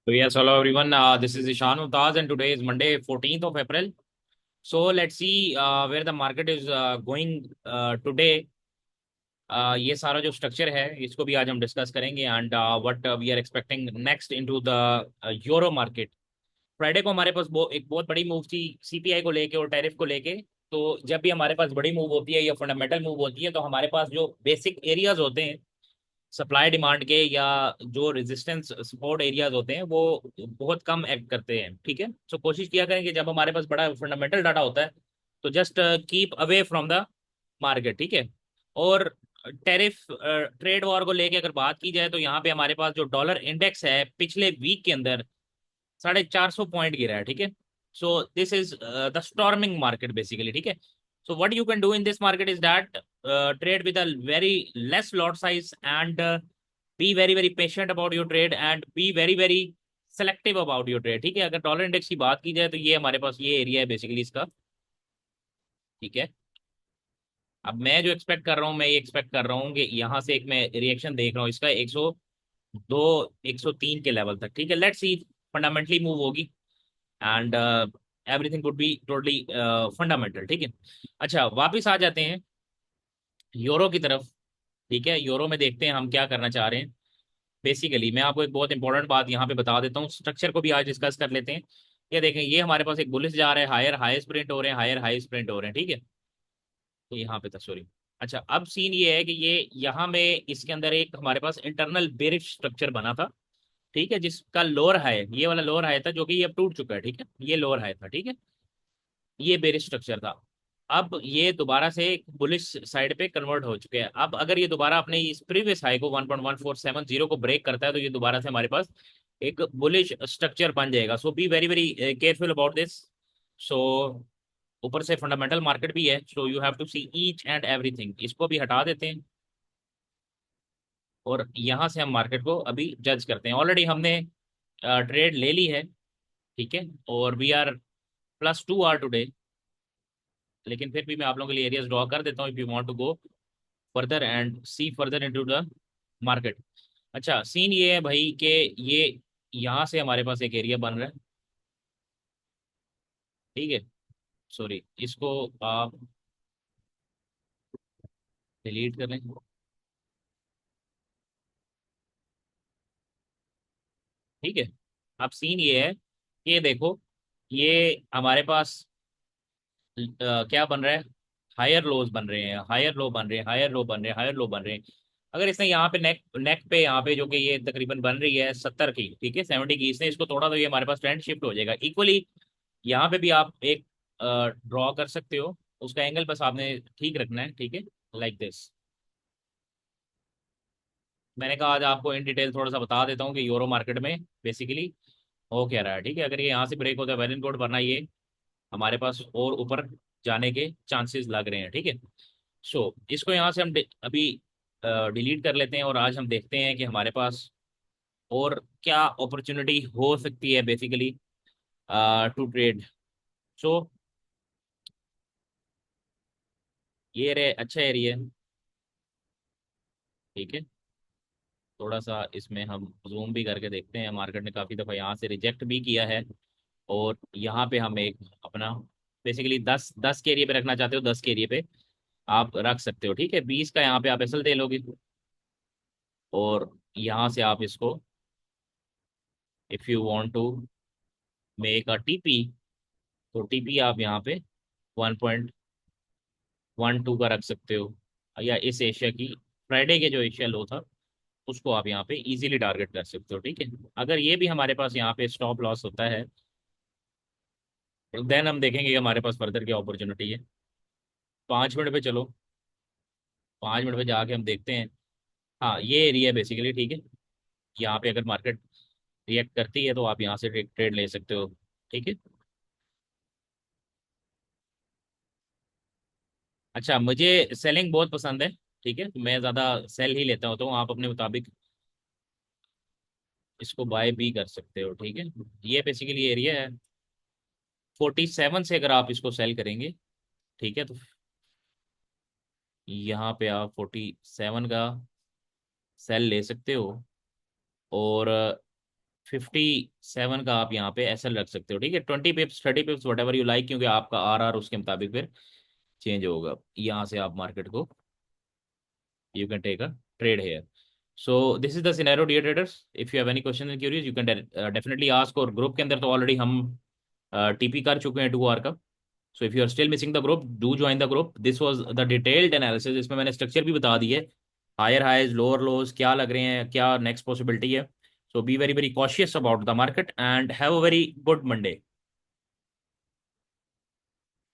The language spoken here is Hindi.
So yes, hello everyone. This is Ishan Mumtaz, and today is Monday, 14th of April. So let's see where the market is going today. ये सारा जो स्ट्रक्चर है इसको भी आज हम डिस्कस करेंगे and what we are expecting next into the euro market. Friday को हमारे पास एक बहुत बड़ी मूव थी सीपीआई को लेके और टैरिफ को लेके। तो जब भी हमारे पास बड़ी मूव होती है या फंडामेंटल मूव होती है तो हमारे पास जो बेसिक एरियाज होते हैं सप्लाई डिमांड के या जो रेजिस्टेंस सपोर्ट एरियाज होते हैं वो बहुत कम एक्ट करते हैं। ठीक है, सो कोशिश किया करें कि जब हमारे पास बड़ा फंडामेंटल डाटा होता है तो just keep away from the market. ठीक है। और टैरिफ ट्रेड वॉर को लेके अगर बात की जाए तो यहाँ पे हमारे पास जो डॉलर इंडेक्स है पिछले वीक के अंदर 450 पॉइंट गिरा है। ठीक है। So this is the storming market basically. ठीक है। So what you can do in this market is that trade with a very less lot size and be very very patient about your trade and be very very selective about your trade। ठीक है। अगर डॉलर इंडेक्स की बात की जाए तो ये हमारे पास ये एरिया है बेसिकली इसका। ठीक है। अब मैं जो एक्सपेक्ट कर रहा हूँ मैं ये एक्सपेक्ट कर रहा हूँ कि यहाँ से एक मैं रिएक्शन देख रहा हूँ इसका 102 103 के लेवल तक। ठीक है, लेट्स सी फंडामेंटली मूव होगी and everything would be totally fundamental. ठीक है। अच्छा, वापिस आ जाते हैं यूरो की तरफ। ठीक है, यूरो में देखते हैं हम क्या करना चाह रहे हैं। बेसिकली मैं आपको एक बहुत इंपॉर्टेंट बात यहाँ पे बता देता हूँ, स्ट्रक्चर को भी आज डिस्कस कर लेते हैं। ये देखें, ये हमारे पास एक बुलिश जा रहा है, हायर हाई प्रिंट हो रहे हैं, हायर हाई प्रिंट हो रहे हैं। ठीक है, तो यहाँ पे था, सॉरी। अच्छा, अब सीन ये है कि ये यहाँ में इसके अंदर एक हमारे पास इंटरनल बेरिश स्ट्रक्चर बना था। ठीक है, जिसका लोअर हाई ये वाला लोअर हाई था जो कि ये अब टूट चुका है। ठीक है, ये लोअर हाई था। ठीक है, ये बेरिश स्ट्रक्चर था। अब ये दोबारा से एक बुलिश साइड पे कन्वर्ट हो चुके हैं। अब अगर ये दोबारा अपने इस प्रीवियस हाई को 1.1470 को ब्रेक करता है तो ये दोबारा से हमारे पास एक बुलिश स्ट्रक्चर बन जाएगा। So be very very careful about this. So ऊपर से फंडामेंटल मार्केट भी है, so you have to see each and everything. इसको भी हटा देते हैं और यहाँ से हम मार्केट को अभी जज करते हैं। ऑलरेडी हमने ट्रेड ले ली है। ठीक है, और वी आर +2 आर टुडे। लेकिन फिर भी मैं आप लोगों के लिए एरियाज ड्रॉ कर देता हूँ if you want to go further and see further into the market. अच्छा, सीन ये है भाई कि ये यहाँ से हमारे पास एक एरिया बन रहा है। ठीक है, सॉरी, इसको आप डिलीट कर लें। ठीक है, अब सीन ये है कि देखो, ये हमारे पास क्या बन रहा है, हायर लोज बन रहे हैं, हायर लो बन रहे हैं, हायर लो बन रहे हैं, हायर लो बन रहे हैं। अगर इसने यहाँ पे नेक नेक पे यहाँ पे जो कि ये तकरीबन बन रही है 70 की, ठीक है 70 की, इसने इसको तोड़ा तो ये हमारे पास ट्रेंड शिफ्ट हो जाएगा इक्वली। यहाँ पे भी आप एक ड्रॉ कर सकते हो, उसका एंगल बस आपने ठीक रखना है। ठीक है, लाइक दिस। मैंने कहा आज आपको इन डिटेल थोड़ा सा बता देता हूँ कि यूरो मार्केट में बेसिकली हो क्या रहा है। ठीक है, अगर ये यहाँ से ब्रेक होता है वेल एंड गुड, वरना ये हमारे पास और ऊपर जाने के चांसेस लग रहे हैं। ठीक है, सो इसको यहाँ से हम अभी डिलीट कर लेते हैं और आज हम देखते हैं कि हमारे पास और क्या अपॉर्चुनिटी हो सकती है बेसिकली टू ट्रेड। सो ये रे अच्छा एरिया है। ठीक है, थोड़ा सा इसमें हम जूम भी करके देखते हैं। मार्केट ने काफ़ी दफ़ा यहाँ से रिजेक्ट भी किया है और यहाँ पे हम एक अपना बेसिकली 10 के एरिया पे रखना चाहते हो, 10 के एरिया पे आप रख सकते हो। ठीक है, 20 का यहाँ पे आप एसएल दे लोगे और यहाँ से आप इसको if you want to make a TP तो टीपी आप यहाँ पे 1.12 का रख सकते हो, या इस एशिया की फ्राइडे के जो एशिया लो था उसको आप यहाँ पे इजीली टारगेट कर सकते हो। ठीक है, अगर ये भी हमारे पास यहाँ पे स्टॉप लॉस होता है देन हम देखेंगे कि हमारे पास फर्दर क्या अपॉर्चुनिटी है। 5 मिनट पे चलो, 5 मिनट पे जाके हम देखते हैं। हाँ, ये एरिया बेसिकली ठीक है, यहाँ पे अगर मार्केट रिएक्ट करती है तो आप यहाँ से ट्रेड ले सकते हो। ठीक है। अच्छा, मुझे सेलिंग बहुत पसंद है। ठीक है, तो मैं ज़्यादा सेल ही लेता होता हूँ, आप अपने मुताबिक इसको बाय भी कर सकते हो। ठीक है, ये बेसिकली एरिया है 47 से, अगर आप इसको सेल करेंगे ठीक है तो यहाँ पे आप 47 का सेल ले सकते हो और 57 का आप यहाँ पे एसएल रख सकते हो, ठीक है। 20 पिप्स 30 पिप्स वट एवर यू लाइक, क्योंकि आपका आर उसके मुताबिक फिर चेंज होगा। यहाँ से आप मार्केट को you can take a trade here. So this is the scenario, dear traders. If you have any questions and queries, you can definitely ask. और ग्रुप के अंदर तो ऑलरेडी हम टीपी कर चुके हैं 2 आवर का। So if you are still missing the group, do join the group. This was the detailed analysis. इसमें मैंने स्ट्रक्चर भी बता दी है, हायर हाइज लोअर लोज क्या लग रहे हैं, क्या नेक्स्ट पॉसिबिलिटी है। So be very very cautious about the market and have a very good Monday.